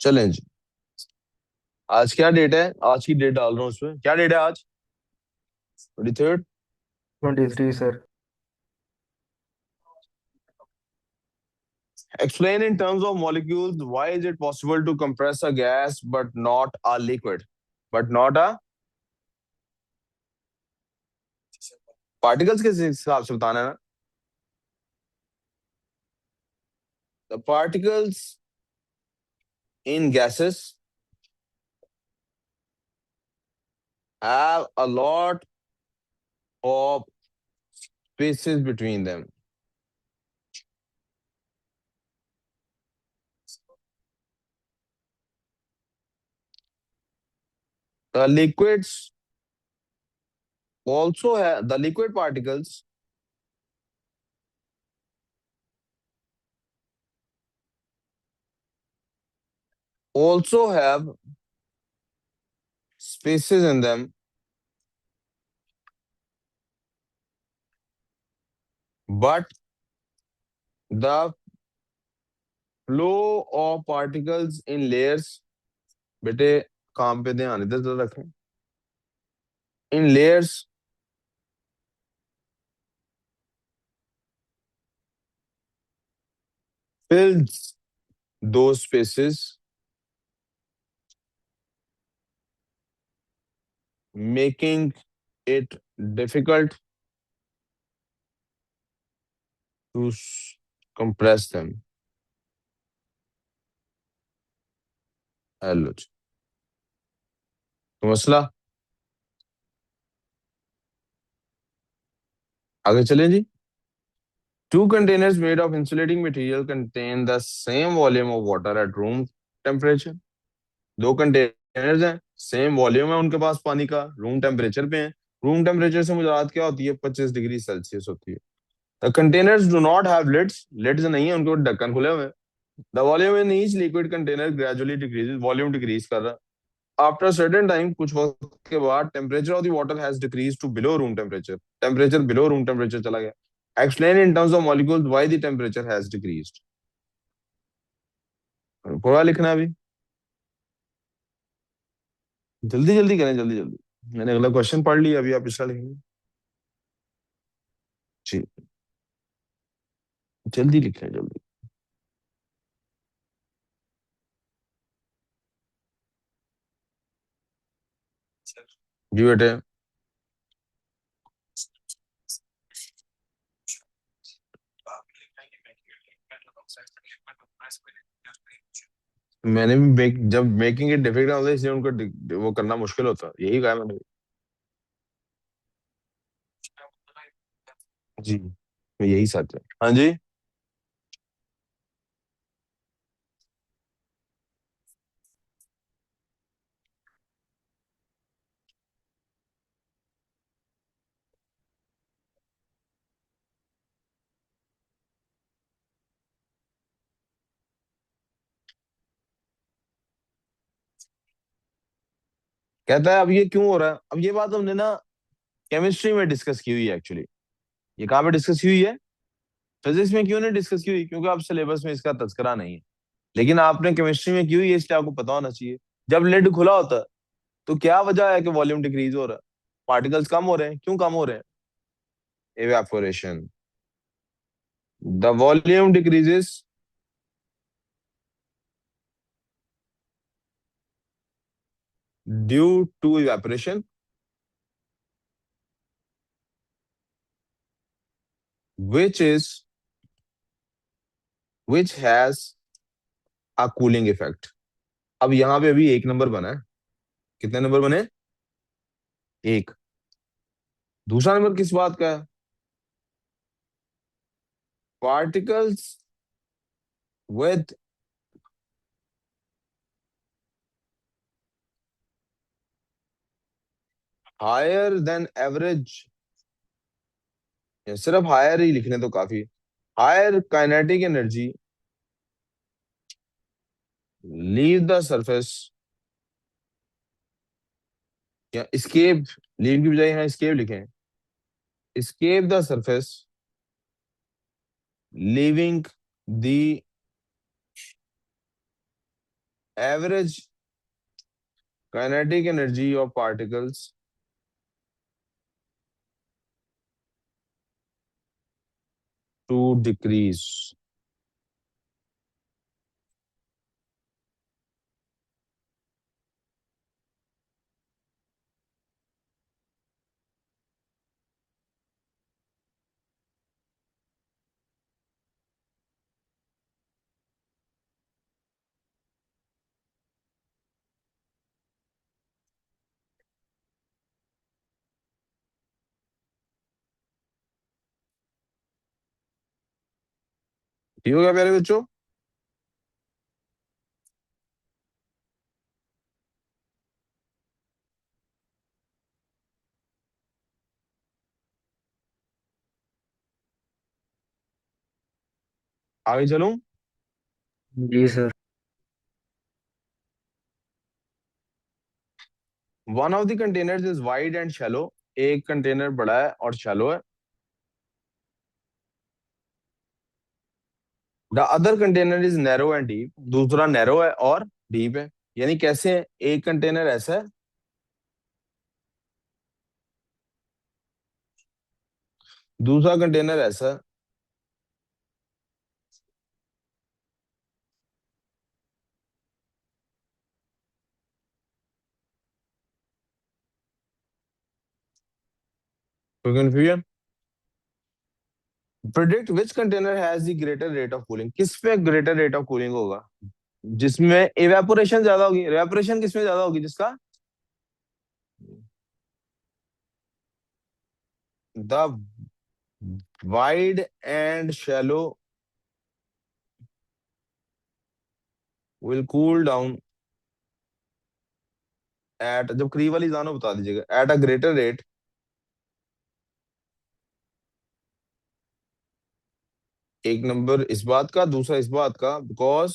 चलें जी। आज क्या डेट है? आज की डेट डाल रहा हूँ उसमें। क्या डेट है आज? 23rd। 23 sir. Explain in terms of molecules why is it possible to compress a gas but not a liquid? But not a particles के हिसाब से बताना है ना। The particles in gases have a lot of spaces between them. The liquids also have the liquid particles also have spaces in them, but the flow of particles in layers, बेटे काम पे ध्यान इधर उधर रखें। In layers fills those spaces, making it difficult to compress them. Hello जी। तो मसला आगे चलें जी। Two containers made of insulating material contain the same volume of water at room temperature. दो कंटेनर्स हैं, सेम वॉल्यूम है उनके पास पानी का, रूम टेम्परेचर पे हैं। रूम टेम्परेचर से मुराद क्या होती है? 25 डिग्री सेल्सियस होती है। The containers do not have lids, lids नहीं है उनके ढक्कन खुले हुए हैं। The volume in each liquid container gradually decreases, volume decrease कर रहा है। आफ्टर सर्टेन टाइम, कुछ वक्त के बाद, temperature of the water has decrease to below room temperature, temperature below room temperature चला गया। Explain in terms of molecules why the temperature has decreased. पूरा लिखना है अभी, जल्दी जल्दी करें, जल्दी जल्दी। मैंने अगला क्वेश्चन पढ़ लिया, अभी आप पिछला लिखेंगे जी। जल्दी लिखें, जल्दी जी बेटे। मैंने भी जब मेकिंग इट डिफिकल्ट होता है इसलिए उनको वो करना मुश्किल होता है, यही कहा मैंने जी। यही सच है। हाँ जी। कहता है अब ये क्यों हो रहा है? अब ये बात हमने ना केमिस्ट्री में डिस्कस की हुई है एक्चुअली। ये कहाँ पे डिस्कस की हुई है? फिजिक्स में क्यों नहीं डिस्कस की हुई? क्योंकि आप सिलेबस में इसका तस्करा नहीं है। लेकिन आपने केमिस्ट्री में की हुई है, इसलिए आपको पता होना चाहिए। जब लिड खुला होता है तो क्या वजह है कि वॉल्यूम डिक्रीज हो रहा है? पार्टिकल्स कम हो रहे हैं। क्यों कम हो रहे हैं? Evaporation. The volume decreases due to evaporation, which is which has a cooling effect। अब यहां पे अभी एक नंबर बना है। कितने नंबर बने? एक। दूसरा नंबर किस बात का है? Particles with higher than average, सिर्फ हायर ही लिखने तो काफी। Higher kinetic energy leave the surface, या escape, लीव की बजाय यहाँ escape लिखें। escape the surface, leaving the average kinetic energy of particles to decrease. ठीक हो गया प्यारे बच्चों? आगे चलूं? जी sir. One of the containers is wide and shallow. एक कंटेनर बड़ा है और शैलो है। The other container is narrow and deep. दूसरा नैरो है और डीप है। यानी कैसे है? एक कंटेनर ऐसा है, दूसरा कंटेनर ऐसा है। कोई confusion? Predict which container has the greater rate of cooling. किस पे ग्रेटर रेट ऑफ कूलिंग होगा? जिसमें इवेपोरेशन ज्यादा होगी। इवेपोरेशन किसमें ज्यादा होगी? जिसका the wide and shallow will cool down at, जब करीब वाली जानो बता दीजिएगा, एट अ ग्रेटर रेट। एक नंबर इस बात का, दूसरा इस बात का, because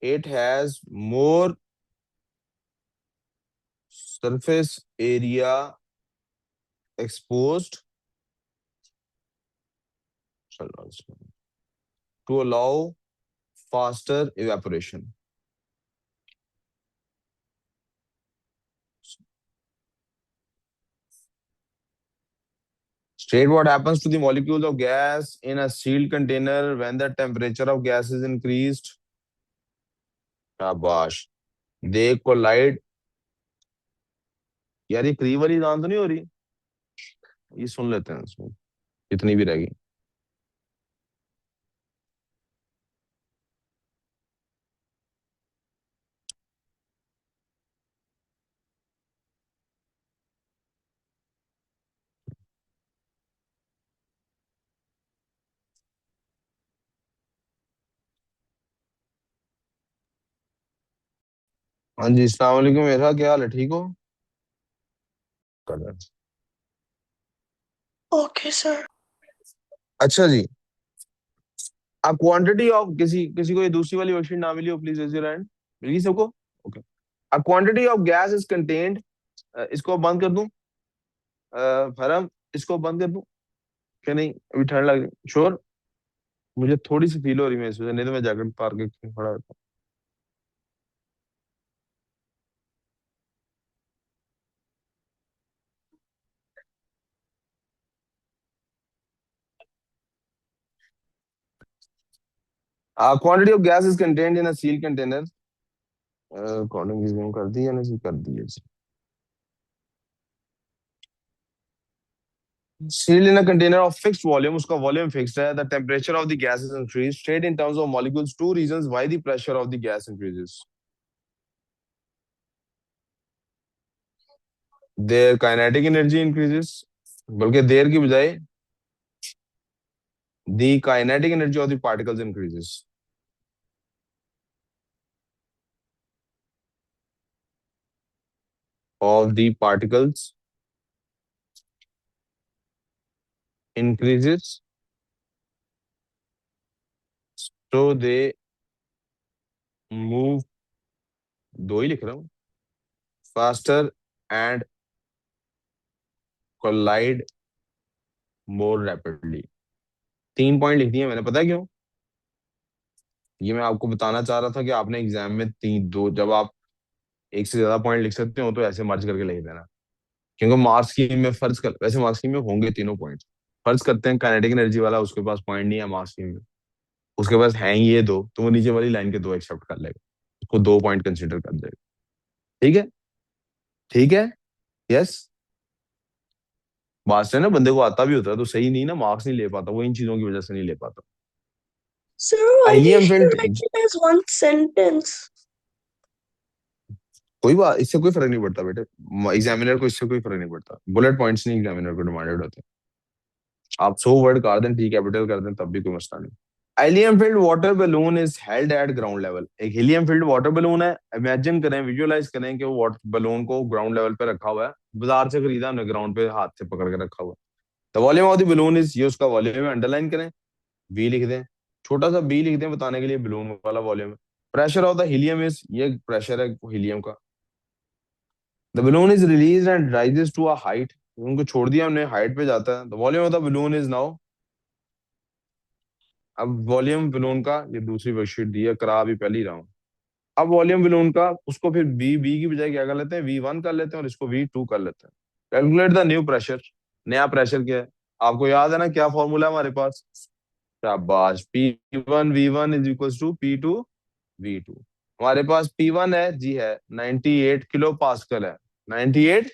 it has more surface area exposed to allow faster evaporation. State what happens to the molecules of gas in a sealed container when the temperature of gas is increased. शाबाश। They collide। यार ये करीब वाली जान तो नहीं हो रही? ये सुन लेते हैं इसमें, कितनी भी रहेगी। हाँ जी, अस्सलाम वालेकुम। मेरा क्या हाल है? ठीक हो? कर रहे हैं। Okay sir. अच्छा जी। a quantity of, किसी किसी को ये दूसरी वाली वर्कशीट ना मिली हो, प्लीज रेज योर हैंड। मिली सबको? Okay. a quantity of gas is contained, इसको बंद कर दूं? फरम, इसको बंद कर दूं? क्या नहीं, अभी ठंड लग रही? श्योर? मुझे थोड़ी सी फील हो रही है इस वजह, नहीं तो मैं जैकेट पार के खड़ा रहता। Quantity of gas is contained in a seal container. According कर दी या नहीं कर दी है? Sealed in a container of fixed volume, उसका volume fixed है। The temperature of the gas is increased. State in terms of molecules two reasons why the pressure of the gas increases. Their kinetic energy increases, बल्कि देर की बजाय the kinetic energy of the particles increases. Of the particles increases, so they move, दो ही लिख रहा हूँ, faster and collide more rapidly। तीन point लिख दिए मैंने, पता है क्यों? ये मैं आपको बताना चाह रहा था कि आपने एग्जाम में तीन दो, जब आप एक से ज्यादा पॉइंट लिख सकते हो तो ऐसे मर्ज करके लिख देना। क्योंकि मार्क्स स्कीम में फर्ज कर, वैसे मार्क्स स्कीम में होंगे तीनों पॉइंट। फर्ज करते हैं काइनेटिक एनर्जी वाला उसके पास पॉइंट नहीं है मार्क्स स्कीम में, उसके पास हैं ही ये दो, तो वो नीचे वाली लाइन के दो एक्सेप्ट कर लेगा, उसको 2 पॉइंट कंसिडर कर देगा। ठीक है। ठीक है। यस। बात से ना बंदे को आता भी होता है तो सही नहीं ना, मार्क्स नहीं ले पाता वो, इन चीजों की वजह से नहीं ले पाता। Sir, why helium did you field, write it as one sentence? कोई बात, इससे कोई फर्क नहीं पड़ता बेटे, एग्जामिनर को इससे कोई फर्क नहीं पड़ता, बुलेट पॉइंट्स नहीं एग्जामिनर को डिमांडेड होते। आप 100 वर्ड कर दें, टी कैपिटल कर दें, तब भी कोई मसला नहीं। Helium field water balloon is held at ground level. एक हीलियम फिल्ड वाटर बलून है, इमेजिन करें, विजुअलाइज करें कि वो वाटर बलून को ग्राउंड लेवल पे रखा हुआ है, बाजार से खरीदा हमने, ग्राउंड पे हाथ से पकड़ के रखा हुआ है। The volume of the balloon is, ये उसका वॉल्यूम है, अंडरलाइन करें, बी लिख दें, छोटा सा बी लिख दें बताने के लिए बलून वाला वॉल्यूम है। Pressure of the helium is, ये प्रेशर है हीलियम का। The balloon is release and rises to a height, उनको छोड़ दिया हमने, हाइट पे जाता है। The volume of the balloon is now, अब वॉल्यूम बलून का, ये दूसरी वर्कशीट दी है, करा भी पहले ही रहा हूँ। अब वॉल्यूम बलून का, उसको फिर बी, बी की बजाय क्या कर लेते हैं, V1 कर लेते हैं, और इसको V2 कर लेते हैं। कैलकुलेट द न्यू प्रेशर, नया प्रेशर क्या है, आपको याद है ना क्या फॉर्मूला है हमारे पास। शाबाश, P1 V1 is equal to P2 V2। हमारे पास P1 है जी, है 98 किलो पास्कल है, 98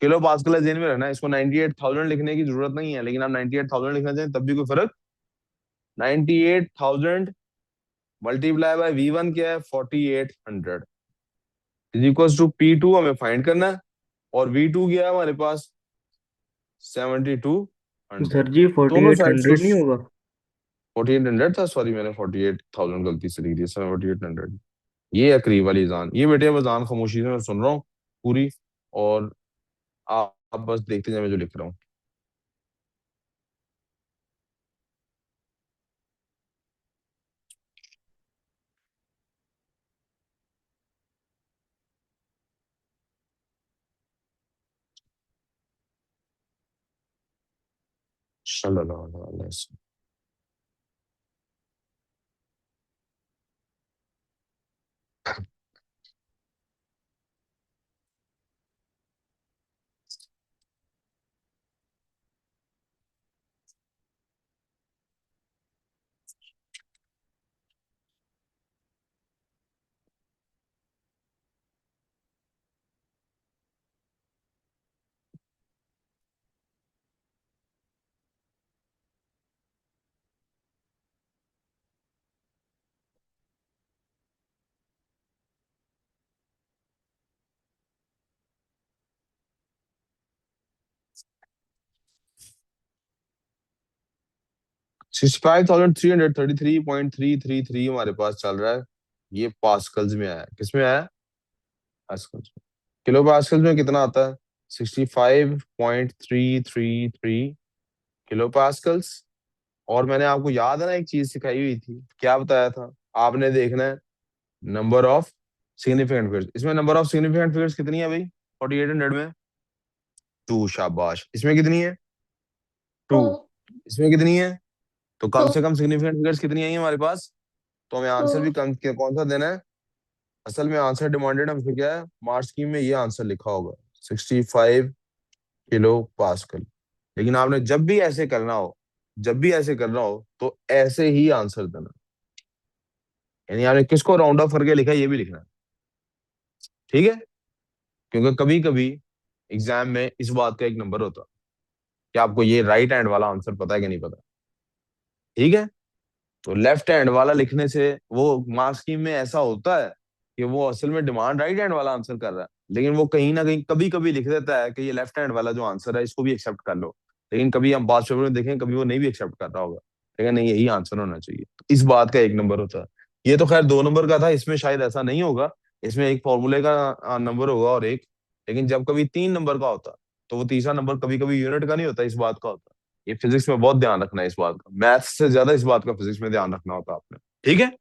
किलो पास्कल है, जेन में रहना, इसको 98,000 लिखने की जरूरत नहीं है, लेकिन आप 98,000 लिखना चाहें तब भी कोई फर्क। 98,000 मल्टीप्लाई बाय V1 क्या है, 4800 इज इक्वल टू P2 हमें फाइंड करना है, और V2 क्या है हमारे पास, 7200। सर जी फोर्टी दोनों एट साइड को, हंड्रेड नहीं होगा? 4800 था, सॉरी मैंने 48,000 गलती से लिख दिया, 7800। ये है करीब वाली जान, ये बेटे अब जान खामोशी से मैं सुन रहा हूँ पूरी, और आप बस देखते जाए मैं जो लिख रहा हूँ। सल्लल्लाहु अलैहि वसल्लम। 65,333.333 हमारे पास चल रहा है, ये पास्कल्स में आया है, किस में आया है, पास्कल्स में। किलो पास्कल्स में कितना आता है, 65.333 किलो पास्कल्स। और मैंने आपको याद है ना एक चीज सिखाई हुई थी, क्या बताया था, आपने देखना है नंबर ऑफ सिग्निफिकेंट फिगर्स। इसमें नंबर ऑफ सिग्निफिकेंट फिगर्स कितनी है भाई, 4800 में, टू। शाबाश, इसमें कितनी है, टू। Two, इसमें कितनी है, तो कम two, से कम सिग्निफिकेंट फिगर्स कितनी आई है हमारे पास, तो हमें आंसर भी two. कम कौन सा देना है। असल में आंसर डिमांडेड हमसे क्या है, मार्क्स स्कीम में ये आंसर लिखा होगा, 65 किलो पास्कल। लेकिन आपने जब भी ऐसे करना हो, जब भी ऐसे करना हो तो ऐसे ही आंसर देना, यानी आपने किसको राउंड ऑफ करके लिखा है ये भी लिखना है। ठीक है। क्योंकि कभी कभी एग्जाम में इस बात का एक नंबर होता है कि आपको ये राइट हैंड वाला आंसर पता है कि नहीं पता। ठीक है। तो लेफ्ट हैंड वाला लिखने से वो मार्क्स स्कीम में ऐसा होता है कि वो असल में डिमांड राइट हैंड वाला आंसर कर रहा है, लेकिन वो कहीं ना कहीं कभी कभी लिख देता है कि ये लेफ्ट हैंड वाला जो आंसर है इसको भी एक्सेप्ट कर लो। लेकिन कभी हम पास पेपर में देखें, कभी वो नहीं भी एक्सेप्ट कर रहा होगा, लेकिन नहीं यही आंसर होना चाहिए, तो इस बात का एक नंबर होता है। ये तो खैर 2 नंबर का था, इसमें शायद ऐसा नहीं होगा, इसमें एक फॉर्मूले का नंबर होगा और एक, लेकिन जब कभी 3 नंबर का होता तो वो तीसरा नंबर कभी कभी यूनिट का नहीं होता, इस बात का होता। ये फिजिक्स में बहुत ध्यान रखना है इस बात का, मैथ्स से ज्यादा इस बात का फिजिक्स में ध्यान रखना होता है आपने। ठीक है।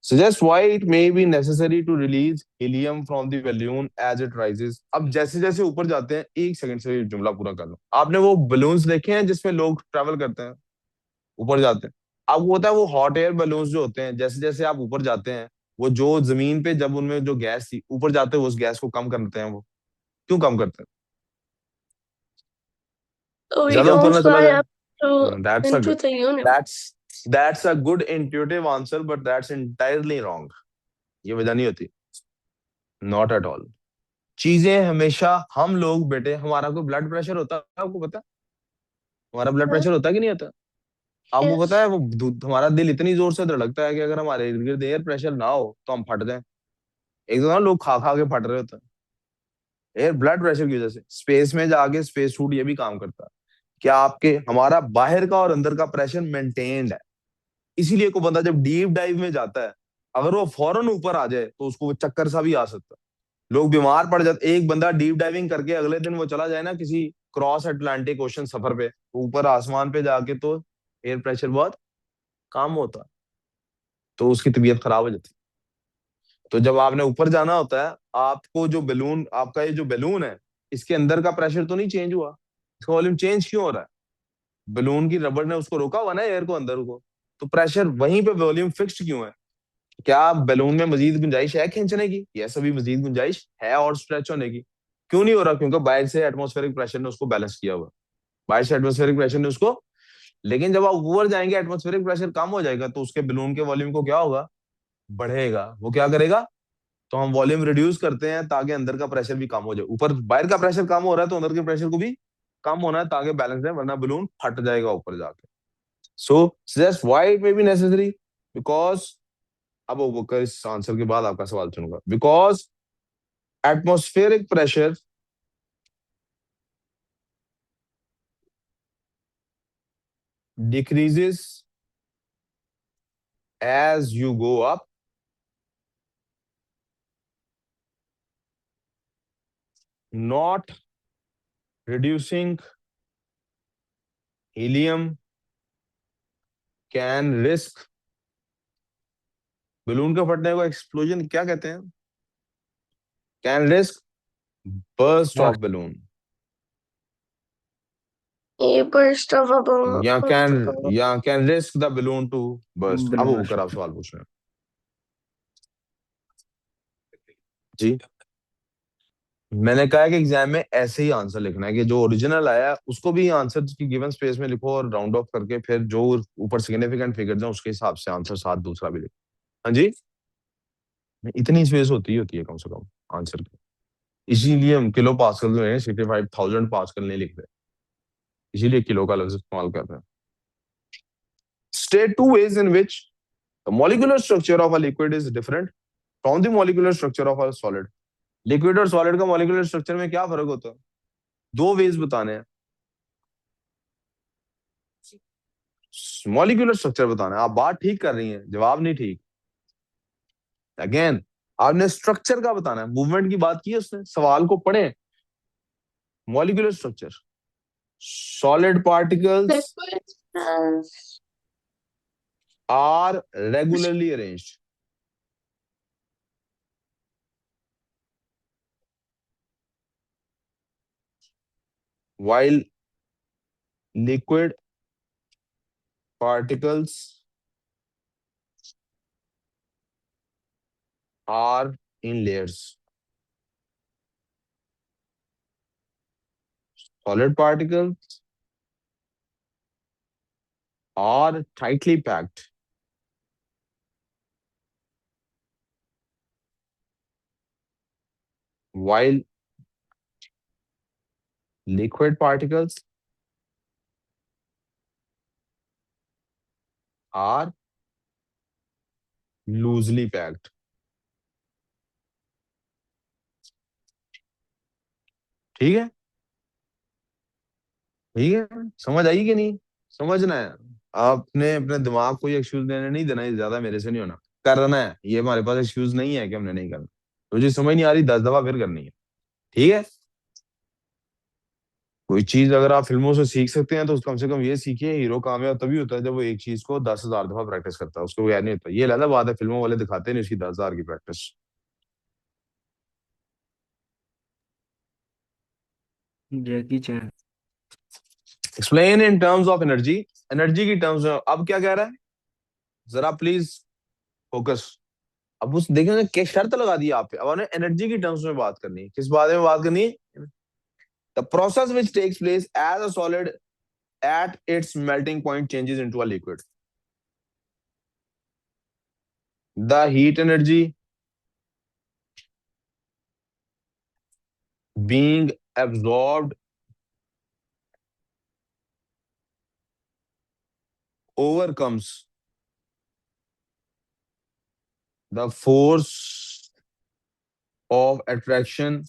Suggest why it may be necessary to release helium from the balloon as it rises। अब जैसे जैसे ऊपर जाते हैं, एक सेकंड से जुमला पूरा कर लो, आपने वो बलून्स देखे हैं जिसमें लोग ट्रेवल करते हैं, ऊपर जाते हैं, आपको पता है वो हॉट एयर बलून्स जो होते हैं, जैसे जैसे आप ऊपर जाते हैं, वो जो जमीन पे जब उनमें जो गैस थी ऊपर जाते हैं, उस गैस को कम करते हैं वो। क्यों कम करते So हैं? we ज्यादा ऊपर don't ना चला fly जाए। up to that's a into the universe. That's a good intuitive answer, but that's entirely wrong. ये वजह नहीं होती, नॉट एट ऑल। चीजें हमेशा, हम लोग बेटे, हमारा कोई ब्लड प्रेशर होता है आपको पता है? हमारा ब्लड Huh? प्रेशर होता है कि नहीं होता? आपको पता Yes. है वो हमारा दिल इतनी जोर से धड़कता है कि अगर हमारे इर्द गिर्द एयर प्रेशर ना हो तो हम फट जाएं। एक तो ना लोग खा खा के फट रहे होते हैं एयर ब्लड प्रेशर की वजह से। स्पेस में जाके स्पेस सूट ये भी काम करता है कि आपके हमारा बाहर का और अंदर का प्रेशर मेंटेन्ड है। इसीलिए कोई बंदा जब डीप डाइव में जाता है, अगर वो फौरन ऊपर आ जाए तो उसको वो चक्कर सा भी आ सकता है, लोग बीमार पड़ जाते। एक बंदा डीप डाइविंग करके अगले दिन वो चला जाए ना किसी क्रॉस अटलांटिक ओशन सफर पे, तो ऊपर आसमान पे जाके तो एयर प्रेशर बहुत कम होता है, तो उसकी तबीयत खराब हो जाती है। तो जब आपने ऊपर जाना होता है, आपको जो बैलून, आपका ये जो बैलून है, इसके अंदर का प्रेशर तो नहीं चेंज हुआ, इसका वॉल्यूम चेंज क्यों हो रहा है? बैलून की रबड़ ने उसको रोका हुआ ना एयर को अंदर को, तो प्रेशर वहीं पे, वॉल्यूम फिक्स्ड क्यों है? क्या बैलून में मजीद गुंजाइश है खींचने की? यस, अभी मजीद गुंजाइश है और स्ट्रेच होने की। क्यों नहीं हो रहा? क्योंकि बाहर से एटमॉस्फेरिक प्रेशर ने उसको बैलेंस किया हुआ, बाहर से एटमॉस्फेरिक प्रेशर ने उसको। लेकिन जब आप ऊपर जाएंगे, एटमॉस्फेरिक प्रेशर कम हो जाएगा, तो उसके बैलून के वॉल्यूम को क्या होगा? बढ़ेगा। वो क्या करेगा? तो हम वॉल्यूम रिड्यूस करते हैं ताकि अंदर का प्रेशर भी कम हो जाए। ऊपर बाहर का प्रेशर कम हो रहा है तो अंदर के प्रेशर को भी कम होना है ताकि बैलेंस रहे, वरना बलून फट जाएगा ऊपर जाके। So just why it may be necessary, because, अब वो इस आंसर के बाद आपका सवाल सुनूंगा। Because atmospheric pressure decreases as you go up, not reducing helium can risk। Balloon का फटने को एक्सप्लोजन क्या कहते हैं? Can risk burst bus of balloon, A burst of a balloon. या कैन, या can risk the balloon to burst. अब वो बलून। कर आप सवाल पूछ रहे हैं जी। मैंने कहा है कि एग्जाम में ऐसे ही आंसर लिखना है कि जो ओरिजिनल आया है, उसको भी आंसर की गिवन स्पेस में लिखो और राउंड ऑफ करके फिर जो ऊपर सिग्निफिकेंट फिगर्स हैं उसके हिसाब से आंसर साथ दूसरा भी लिखो। हाँ जी, इतनी स्पेस होती है कम से कम आंसर की। इसीलिए हम किलो पास्कल जो है 65,000 पास्कल नहीं लिख रहे, इसीलिए किलो का लफ्ज इस्तेमाल कर रहे हैं। State two ways in which the molecular structure of a liquid is different from the molecular structure of a solid. Liquid और सॉलिड का मॉलिक्यूलर स्ट्रक्चर में क्या फर्क होता है? दो वेज बताने हैं। मॉलिक्यूलर स्ट्रक्चर बताना है। आप बात ठीक कर रही हैं, जवाब नहीं ठीक। अगेन, आपने स्ट्रक्चर का बताना है, मूवमेंट की बात की है उसने, सवाल को पढ़े। Molecular structure, solid particles Liquid has are regularly arranged, while liquid particles are in layers. Solid particles are tightly packed, while liquid particles are loosely packed. ठीक है? ठीक है, समझ आई कि नहीं? समझना है। आपने अपने दिमाग को ये एक्सक्यूज देने नहीं देना, ये ज्यादा मेरे से नहीं होना, करना है। ये हमारे पास एक्सक्यूज नहीं है कि हमने नहीं करना। तुझे समझ नहीं आ रही, 10 दफा फिर करनी है। ठीक है? कोई चीज अगर आप फिल्मों से सीख सकते हैं तो कम से कम ये सीखिए, हीरो कामयाब तभी होता है जब वो एक चीज को 10,000 दफा प्रैक्टिस करता है, उसको याद नहीं होता। ये अलग बात है, फिल्मों वाले दिखाते नहीं उसकी 10,000 की practice. Jackie chain. Explain in terms of energy. Energy की टर्म्स में अब क्या कह रहा है? जरा प्लीज फोकस। अब उस देखेंगे क्या शर्त लगा दी आप पे, अब हमने एनर्जी की टर्म्स में बात करनी है, किस बारे में बात करनी है? The process which takes place as a solid at its melting point changes into a liquid. The heat energy being absorbed overcomes the force of attraction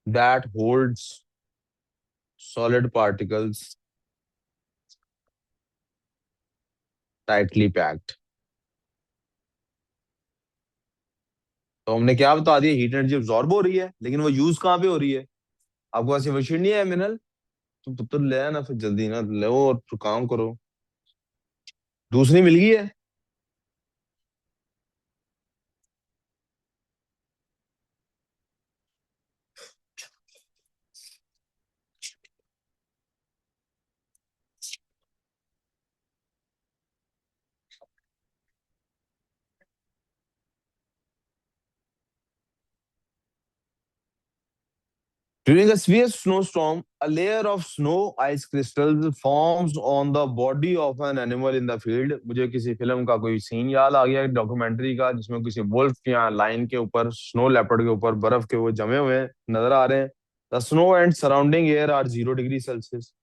that holds solid particles tightly packed। तो हमने क्या बता दिया, heat energy absorb हो रही है, लेकिन वो यूज कहाँ पे हो रही है? आपको पास ये मशीन नहीं है मिनरल, तो पुत्र ले आना फिर जल्दी ना लो और फिर काम करो। दूसरी मिल गई है। During a severe snowstorm, a layer of snow ice crystals forms on the body of an animal in the field। मुझे किसी फिल्म का कोई सीन याद आ गया, डॉक्यूमेंट्री का, जिसमें किसी वुल्फ या लाइन के ऊपर, स्नो लेपर्ड के ऊपर बर्फ के वो जमे हुए नजर आ रहे हैं। The snow and surrounding air are 0 degree Celsius.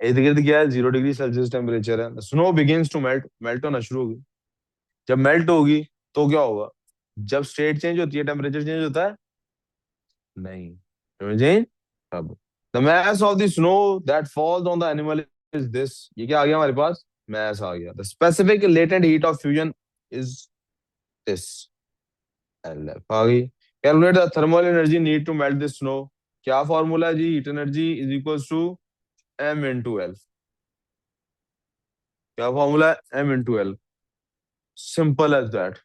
इर्द गिर्द क्या है, 0 डिग्री सेल्सियस टेम्परेचर है। Snow begins to melt, melt होना शुरू होगी। जब मेल्ट होगी तो क्या होगा? जब स्टेट चेंज होती है, टेम्परेचर चेंज होता है? नहीं। समझे? अब the mass of the snow that falls on the animal is this। ये क्या आ गया हमारे पास? mass आ गया। the specific latent heat of fusion is this। LF आ गई। calculate the thermal energy need to melt this snow। क्या formula है जी? Heat energy is equals to m into L. क्या फॉर्मूला है? m into L. Simple as that.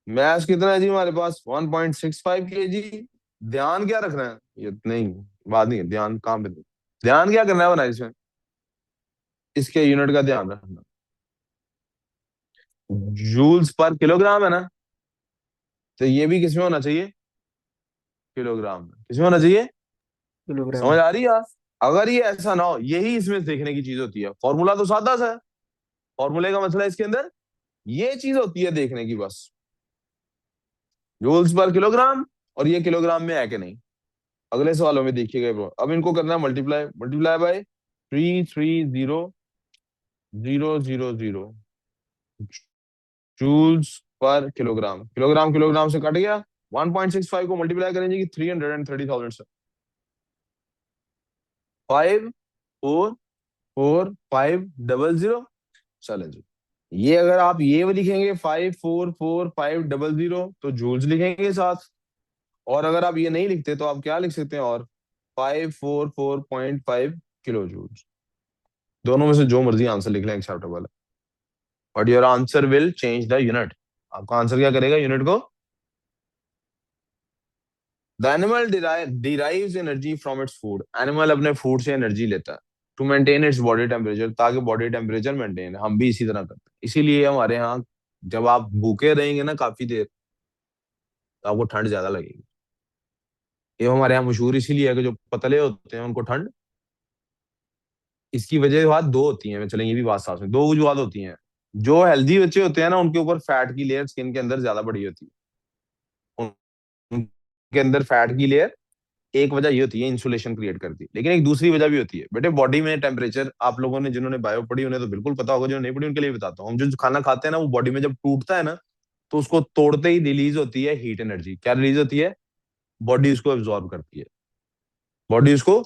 Math कितना है जी हमारे पास? 1.65 kg। ध्यान क्या रखना है? ये नहीं, बात नहीं है ध्यान कहाँ पे, ध्यान क्या करना है बना इसमें, इसके यूनिट का ध्यान रखना। जूल्स पर किलोग्राम है ना, तो ये भी किसमें होना चाहिए? किलोग्राम में। किसमें होना चाहिए? किलोग्राम। समझ आ रही है? अगर ये ऐसा ना हो, यही इसमें देखने की चीज होती है। फॉर्मूला तो सादा सा है, फॉर्मूले का मसला है इसके अंदर ये चीज होती है देखने की बस। जूल्स पर किलोग्राम, और ये किलोग्राम में है कि नहीं। अगले सवालों में देखिएगा ब्रो। अब इनको करना है multiply, multiply by 330,000 joules per kilogram. Kilogram kilogram से कट गया। 1.65 को मल्टीप्लाई करेंगे कि 330,000 से। 544,500। चले जी। ये अगर आप ये लिखेंगे 544,500 तो जूल्स लिखेंगे साथ। और अगर आप ये नहीं लिखते तो आप क्या लिख सकते हैं? और 544.5 किलो जूल्स। दोनों में से जो मर्जी आंसर लिख लें, एक्सेप्टेबल है। But your answer will change the unit. आपका आंसर क्या करेगा यूनिट को? The animal derives energy from its food. Animal अपने फूड से एनर्जी लेता है to maintain its body temperature, ताकि बॉडी टेम्परेचर मेंटेन है। हम भी इसी तरह करते हैं। इसीलिए हमारे यहाँ जब आप भूखे रहेंगे ना काफी देर, तो आपको ठंड ज्यादा लगेगी। ये हमारे यहाँ मशहूर इसीलिए है कि जो पतले होते हैं उनको ठंड, इसकी वजह बात दो होती है, चलेंगे ये भी बात साफ में, दो वजूहत होती हैं। जो हेल्दी बच्चे होते हैं ना, उनके ऊपर फैट की लेयर स्किन के अंदर ज्यादा बड़ी होती है। उनके अंदर फैट की लेयर, एक वजह ये होती है इंसुलेशन क्रिएट करती है, लेकिन एक दूसरी वजह भी होती है बेटे। बॉडी में टेम्परेचर, आप लोगों ने जिन्होंने बायो पढ़ी उन्हें तो बिल्कुल पता होगा, जो नहीं पढ़ी उनके लिए बताता हूँ। हम जो खाना खाते हैं ना, वो बॉडी में जब टूटता है ना, तो उसको तोड़ते ही रिलीज होती है हीट एनर्जी। क्या रिलीज होती है? बॉडी उसको एब्जॉर्ब करती है। बॉडी उसको,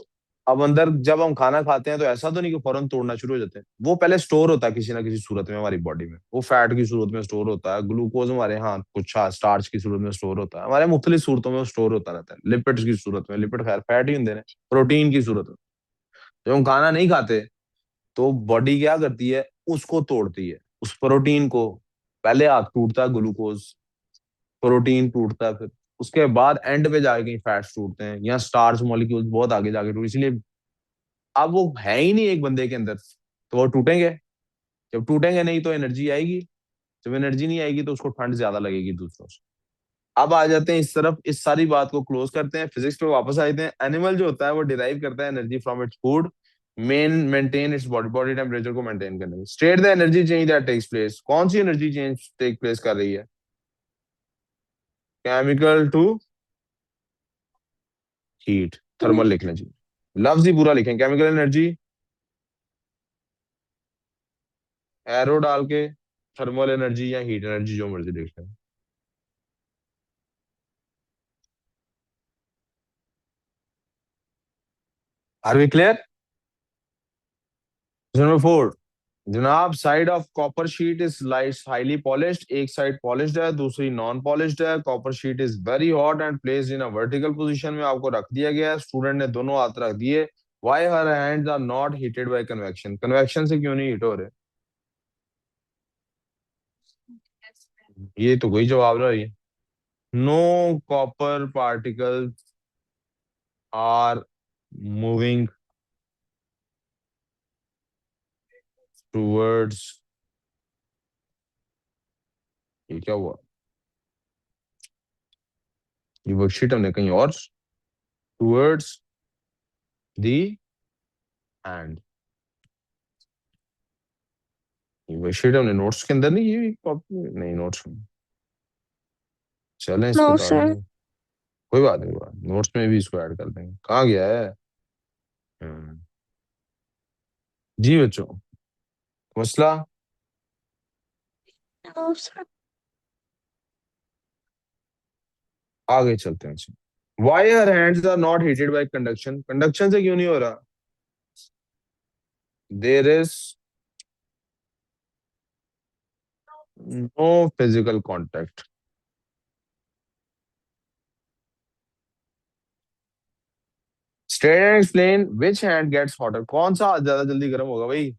अब अंदर जब हम खाना खाते हैं तो ऐसा तो नहीं कि फौरन तोड़ना शुरू हो जाते हैं। वो पहले स्टोर होता है किसी ना किसी सूरत में हमारी बॉडी में। वो फैट की सूरत में स्टोर होता है, ग्लूकोज हमारे यहाँ कुछ स्टार्च की सूरत में स्टोर होता है, हमारे मुख्तलिफ सूरतों में वो स्टोर होता रहता है। लिपिड्स की सूरत में, लिपिड खैर फैट ही होते हैं, प्रोटीन की सूरत में। जब हम खाना नहीं खाते तो बॉडी क्या करती है? उसको तोड़ती है, उस प्रोटीन को। पहले हाथ टूटता है ग्लूकोज, प्रोटीन टूटता है, फिर उसके बाद एंड पे जाके फैट्स टूटते हैं, या स्टार्च मॉलिक्यूल्स बहुत आगे जाके टूट। इसलिए अब वो है ही नहीं एक बंदे के अंदर, तो वो टूटेंगे। जब टूटेंगे नहीं तो एनर्जी आएगी, जब एनर्जी नहीं आएगी तो उसको ठंड ज्यादा लगेगी दूसरों से। अब आ जाते हैं इस तरफ, इस सारी बात को क्लोज करते हैं, फिजिक्स पे वापस आ जाते हैं। एनिमल जो होता है वो डिराइव करता है energy from its food, maintain its body body temperature को मेंटेन करने में। State the energy change that takes place, कौन सी एनर्जी चेंज टेक प्लेस कर रही है? केमिकल टू हीट, थर्मल लिखना चाहिए, लफ्ज ही पूरा लिखें, केमिकल एनर्जी एरो डाल के, थर्मल एनर्जी या हीट एनर्जी जो मर्जी लिख लें। Are we clear? नंबर 4, जनाब, side of copper sheet is light highly polished, एक साइड पॉलिश्ड है दूसरी नॉन पॉलिश्ड है। Copper sheet is very hot and placed in a vertical position में आपको रख दिया गया है। स्टूडेंट ने दोनों हाथ रख दिए। Why her hands are not heated by convection, convection से क्यों नहीं हीट हो रहे? ये तो कोई जवाब नहीं है। No copper particles are moving towards, ये क्या हुआ? ये वर्कशीट हमने कहीं और, टूवर्ड्स दी हैंड, ये वर्कशीट हमने नोट्स के अंदर नहीं, ये कॉपी नहीं नोट्स में। चलें इसको No, उतार sir. दें, कोई बात नहीं, नोट्स में भी इसको ऐड कर देंगे। कहाँ गया है? हम्म, जी बच्चों, मसला No, sir. आगे चलते हैं। Why are hands are not heated by conduction, conduction से क्यों नहीं हो रहा? There is no physical contact. State and explain which hand gets hotter, कौन सा हाथ ज्यादा जल्दी गर्म होगा भाई?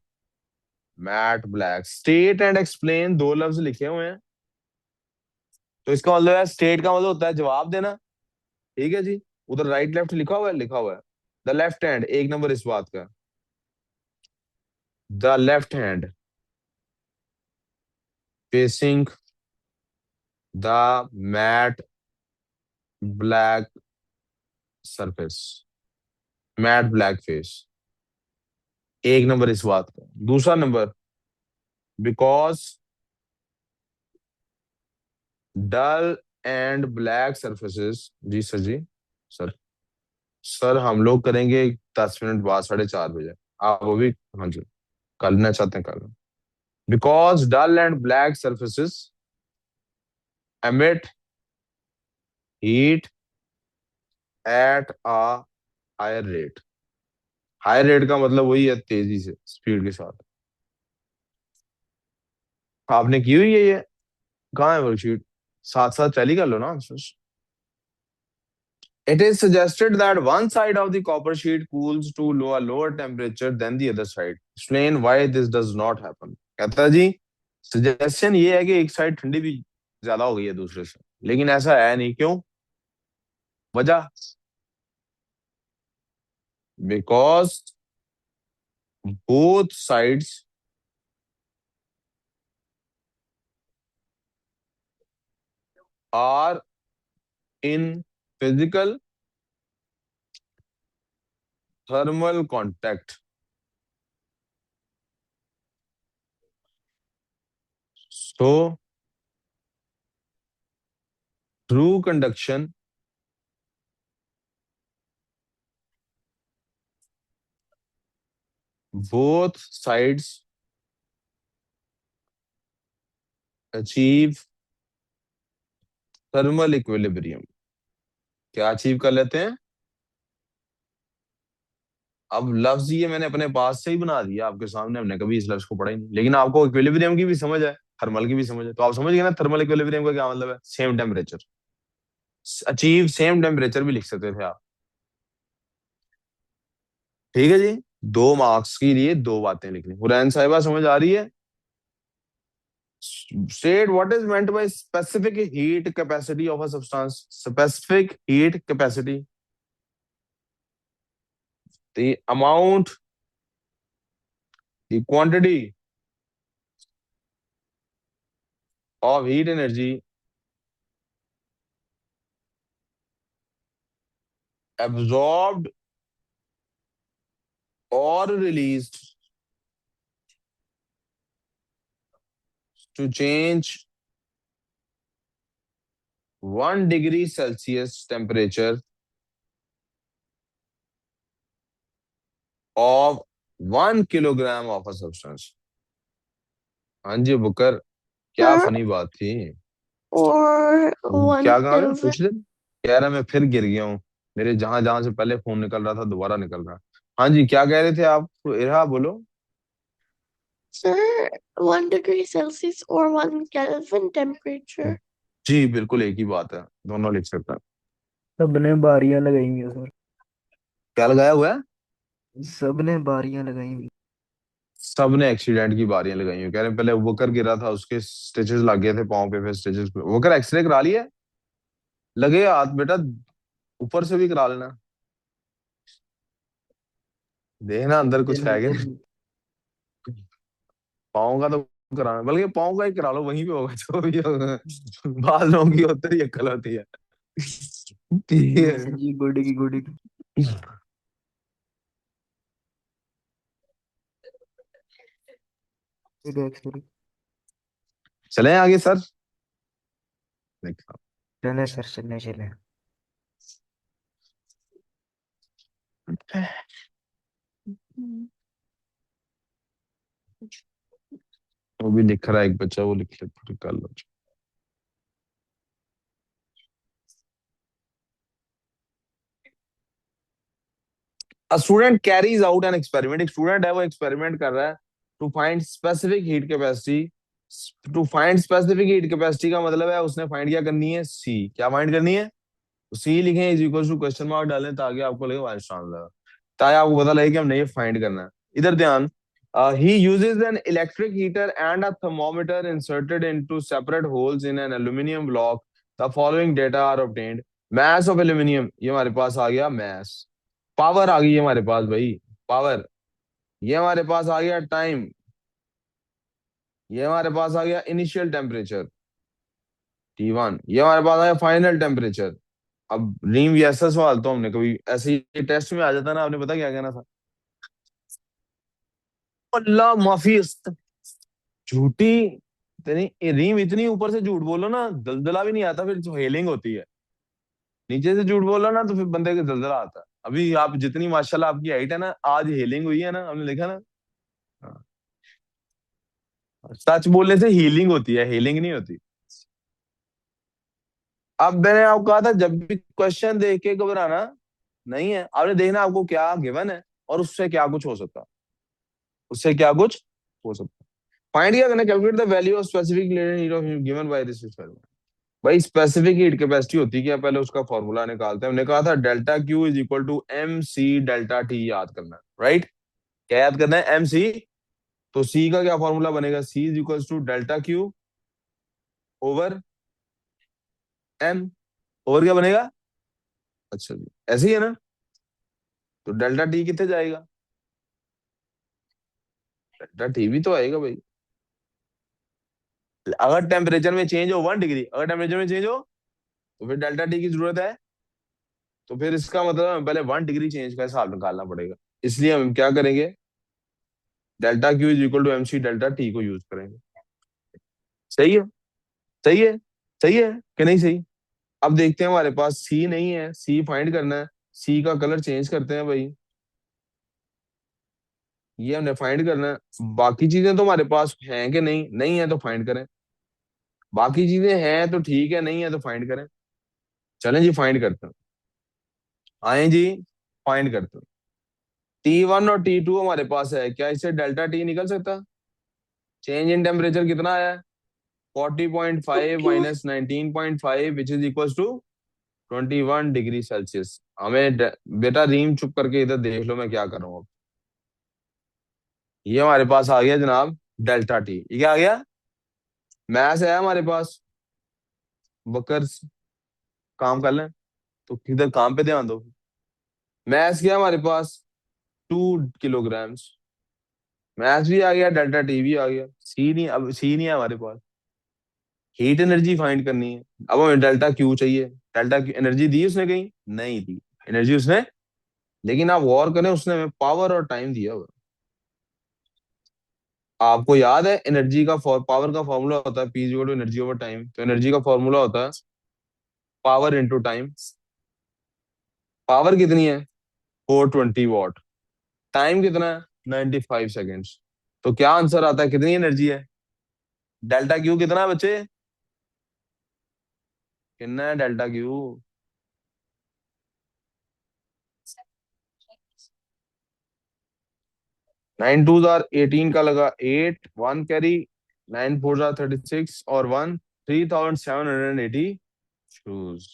Matt black. State and explain दो लफ्ज लिखे हुए हैं, तो इसका मतलब है स्टेट का मतलब होता है जवाब देना। ठीक है जी, उधर राइट लेफ्ट लिखा हुआ है, लिखा हुआ है द लेफ्ट हैंड, एक नंबर इस बात का, the left hand facing the matt black surface, matt black face, एक नंबर इस बात का। दूसरा नंबर, because dull and black surfaces, जी सर, जी सर, सर हम लोग करेंगे 10 मिनट बाद 4:30 बजे, आप वो भी, हाँ जी, करना चाहते हैं कर। Because dull and black surfaces emit heat at a higher rate, higher rate का मतलब वही है तेजी से, स्पीड के साथ। आपने की हुई है ये? कहाँ है वर्कशीट? साथ साथ टैली कर लो ना answers. It is suggested that one side of the copper sheet cools to a lower temperature than the other side. Explain why this does not happen. कहता है जी, सजेशन ये है कि एक साइड ठंडी भी ज्यादा हो गई है दूसरे से, लेकिन ऐसा है नहीं, क्यों? वजह, because both sides are in physical thermal contact. So, through conduction, both sides achieve thermal equilibrium. क्या अचीव कर लेते हैं? अब लफ्ज ये मैंने अपने पास से ही बना दिया आपके सामने, हमने कभी इस लफ्ज को पढ़ा ही नहीं, लेकिन आपको इक्विलिब्रियम की भी समझ है, थर्मल की भी समझ है, तो आप समझ गए ना थर्मल इक्विलिब्रियम का क्या मतलब है? Same temperature, achieve same temperature भी लिख सकते थे आप। ठीक है जी, 2 मार्क्स के लिए 2 बातें लिखनी। हुरैन साहिबा समझ आ रही है? State what is meant by specific heat capacity of a substance. Specific heat capacity, the amount the quantity of heat energy absorbed or released to change 1 degree Celsius temperature of 1 kilogram of a substance. हाँ जी Booker, क्या Sir, funny बात थी। or क्या one कहा था Kelvin. पूछ ले। कह रहा मैं फिर गिर गया हूँ, मेरे जहां जहां से पहले फोन निकल रहा था दोबारा निकल रहा। हाँ जी क्या कह रहे थे आप, इरहा बोलो। Sir, 1 degree Celsius or 1 Kelvin temperature. जी बिल्कुल एक ही बात है, दोनों लिख सकता है। सबने बारियां लगाई हुई है सर। क्या लगाया हुआ है। सबने बारियां लगाई हुई। सबने एक्सीडेंट की बारियां लगाई हुई, कह रहे पहले वोकर गिरा था उसके स्टिचेस लग गए थे पाँव पे, फिर स्टिचेस वोकर एक्सरे करा लिया। लगे हाथ बेटा, ऊपर से भी करा लेना, देखना अंदर नीचे कुछ है कि नीचे नहीं। पाँव का तो कराना, बल्कि पाँव का ही करा लो, वहीं पे होगा जो भी होगा। बाल लोगों की होती है, अक्ल होती है। ठीक नीचे है। जी गुड की गुड की। फिर एक्सरे। चले आगे सर। देखा, चले सर चले चले। वो भी लिख रहा है एक बच्चा, वो लिख ले फिर कर लो। A student carries out an experiment, एक स्टूडेंट है वो एक्सपेरिमेंट कर रहा है to find specific heat capacity. To find specific heat capacity का मतलब है उसने फाइंड क्या करनी है, सी, क्या फाइंड करनी है, सी लिखें is equal to question mark डालें ताकि आपको लगे आइंस्टाइन लगा, ताकि आपको पता लगे कि हमने ये फाइंड करना है। इधर ध्यान, he uses an electric heater and a thermometer inserted into separate holes in an aluminum block. The following data are obtained. Mass of aluminium, ये हमारे पास आ गया mass। पावर आ गई है हमारे पास भाई, पावर। ये हमारे पास आ गया टाइम, ये हमारे पास आ गया इनिशियल टेम्परेचर T1, ये हमारे पास आ गया फाइनल टेम्परेचर। अब रीम ये ऐसा सवाल तो हमने कभी ऐसे ही टेस्ट में आ जाता ना, आपने पता क्या कहना था, अल्लाह माफी, झूठी इतनी रीम, इतनी ऊपर से झूठ बोलो ना दलदला भी नहीं आता, फिर जो हेलिंग होती है। नीचे से झूठ बोलो ना तो फिर बंदे के दलदला आता है। अभी आप जितनी माशाल्लाह आपकी हाइट है ना, आज हेलिंग हुई है ना, हमने देखा ना। हाँ, सच बोलने से हीलिंग होती है, हेलिंग नहीं होती। अब मैंने आपको कहा था जब भी क्वेश्चन देख के घबराना नहीं है, आपने देखना आपको क्या गिवन है और उससे क्या कुछ हो सकता है, उससे क्या कुछ हो सकता है। फाइंड क्या करना, calculate the value of specific heat of given by this experiment. भाई स्पेसिफिक हीट कैपेसिटी होती क्या, पहले उसका फॉर्मूला निकालते हैं। हमने कहा था delta Q is equal to M C delta T, याद करना है राइट। क्या याद करना है, एम सी। तो सी का क्या फॉर्मूला बनेगा, C is equal to delta Q over M. Over क्या बनेगा, अच्छा जी ऐसे ही है ना। तो डेल्टा टी कितने जाएगा, डेल्टा टी भी तो आएगा भाई। अगर टेम्परेचर में चेंज हो 1 डिग्री, अगर टेम्परेचर में चेंज हो तो फिर डेल्टा टी की जरूरत है। तो फिर इसका मतलब हमें पहले 1 डिग्री चेंज का हिसाब निकालना पड़ेगा। इसलिए हम क्या करेंगे, delta Q is equal to M C delta T को यूज करेंगे। सही है, सही है, सही है कि नहीं सही। अब देखते हैं, हमारे पास सी नहीं है, सी फाइंड करना है। सी का कलर चेंज करते हैं भाई, ये हमने फाइंड करना है। बाकी चीजें तो हमारे पास हैं कि नहीं, नहीं है तो फाइंड करें। बाकी चीजें हैं तो ठीक है, नहीं है तो फाइंड करें। चलें जी फाइंड करते हैं, आए जी फाइंड करते हैं। T1 और T2 हमारे पास है, क्या इससे डेल्टा टी निकल सकता। चेंज इन टेम्परेचर कितना आया, 40.5 Okay. Minus 19.5 which is equal to 21 degree Celsius. हमें बेटा रीम चुप करके इधर देख लो मैं क्या कर रहा हूँ अब। ये हमारे पास आ गया जनाब डेल्टा टी, ये क्या आ गया, मैथ है हमारे पास। बकर काम कर लें तो किधर काम पे ध्यान दो। मैथ क्या हमारे पास, 2 किलोग्राम्स मैथ भी आ गया, डेल्टा टी भी आ गया, सी नहीं, अब सी नहीं है हमारे पास। हीट एनर्जी फाइंड करनी है। अब हमें डेल्टा क्यू चाहिए। डेल्टा क्यू एनर्जी दी उसने कहीं? नहीं दी एनर्जी उसने। लेकिन आप गौर करें, उसने हमें पावर और टाइम दिया हुआ। आपको याद है एनर्जी का पावर का फॉर्मूला होता है P equal to energy over time. तो एनर्जी का फॉर्मूला होता है पावर इनटू टाइम। पावर कितनी है? 420 वॉट। टाइम कितना है? 95 सेकेंड्स। तो क्या आंसर आता है, कितनी एनर्जी है? डेल्टा क्यू कितना है बच्चे? कितना है डेल्टा क्यू? 9 2 18 का लगा 8, 1 कैरी, 9 4 36 और 1 3780 शूज।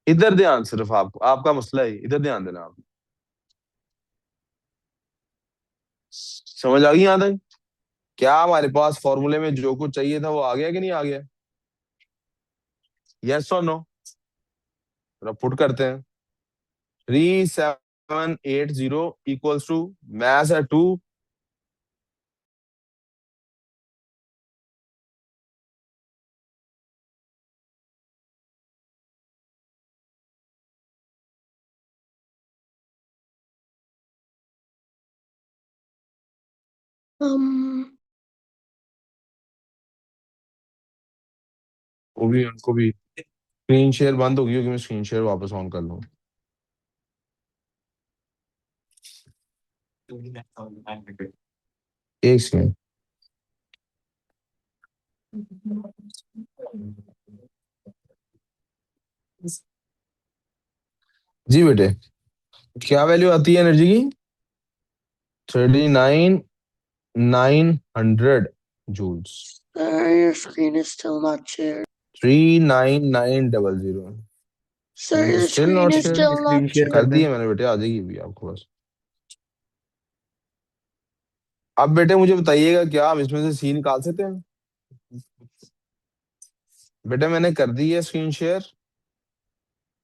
इधर ध्यान, सिर्फ आपको आपका मसला है, इधर ध्यान देना आप। समझ आ गई यहां तक? क्या हमारे पास फॉर्मूले में जो कुछ चाहिए था वो आ गया कि नहीं आ गया? यस और नो? जरा पुट करते हैं। 3780 इक्वल्स टू, मैथ है 2। Um, वो भी उनको भी स्क्रीन शेयर बंद होगी, क्योंकि मैं स्क्रीन शेयर वापस ऑन कर लूँ। एक सेकंड। जी बेटे, क्या वैल्यू आती है एनर्जी की? 39,900 joules. sir, your screen is still not shared. 39900। Sir, your still screen not is share? still not screen share कर कर shared. दें। दी है मैंने बेटे, आ जाएगी अभी आपको बस। अब बेटे मुझे बताइएगा, क्या हम इसमें से सी निकाल सकते हैं? बेटे मैंने कर दी है स्क्रीन शेयर।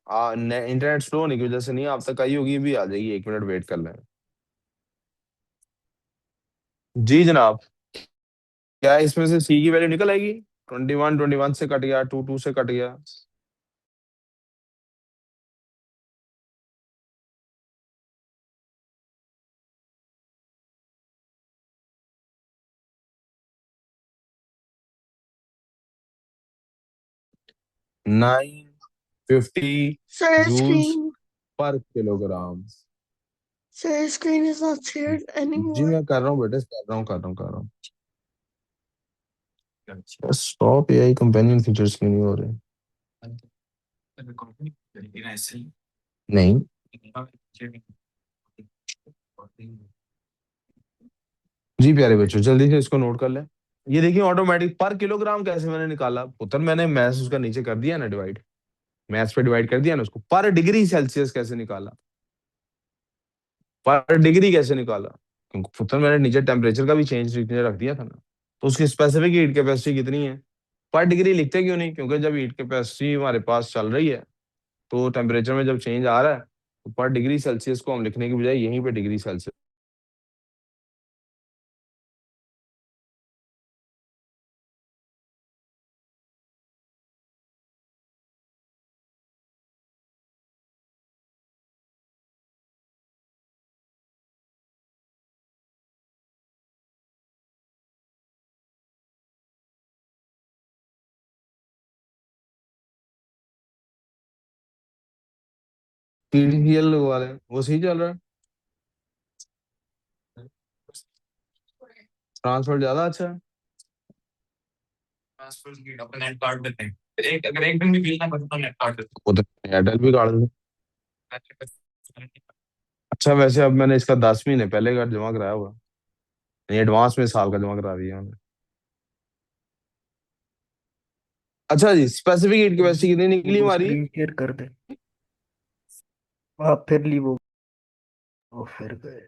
इंटरनेट स्लो होने की वजह से नहीं, आप तक आई होगी, भी आ जाएगी, 1 मिनट वेट कर लें। जी जनाब। क्या इसमें से सी की वैल्यू निकल आएगी? 21 से कट गया, 2 से कट गया। Nine fifty Sir, your joules screen. पर kilogram. Sir, your screen is not shared जी anymore. मैं कर रहा हूँ बेटे, कर रहा हूँ। स्टॉप एआई कंपेनियन फीचर्स क्यों नहीं हो रहे? नहीं। जी प्यारे बच्चों, जल्दी से इसको नोट कर लें। ये देखिए ऑटोमेटिक पर किलोग्राम कैसे मैंने निकाला पुत्र, मैंने मैथ्स उसका नीचे कर दिया ना डिवाइड। मैथ्स पे डिवाइड कर दिया ना उसको। पर डिग्री सेल्सियस कैसे निकाला? पर डिग्री कैसे निकाला? क्योंकि पुत्र मैंने नीचे टेम्परेचर का भी चेंज नीचे रख दिया था ना। तो उसकी स्पेसिफिक हीट कैपेसिटी कितनी है? पर डिग्री लिखते क्यों नहीं? क्योंकि जब हीट कैपेसिटी हमारे पास चल रही है, तो टेम्परेचर में जब चेंज आ रहा है, तो पर डिग्री सेल्सियस को हम लिखने की बजाय यहीं पे डिग्री सेल्सियस। टीडीसीएल लगवा रहे हैं, वो सही चल रहा है। ट्रांसफर ज्यादा अच्छा है। वो तो एयरटेल भी काट दे। अच्छा वैसे अब मैंने इसका 10 महीने पहले का जमा कराया हुआ, नहीं एडवांस में साल का जमा करा दिया मैंने। अच्छा जी, स्पेसिफिक हीट कैपेसिटी कितनी निकली वो हमारी? स्क्रीन शेयर कर दें। आप फिर ली वो फिर गए।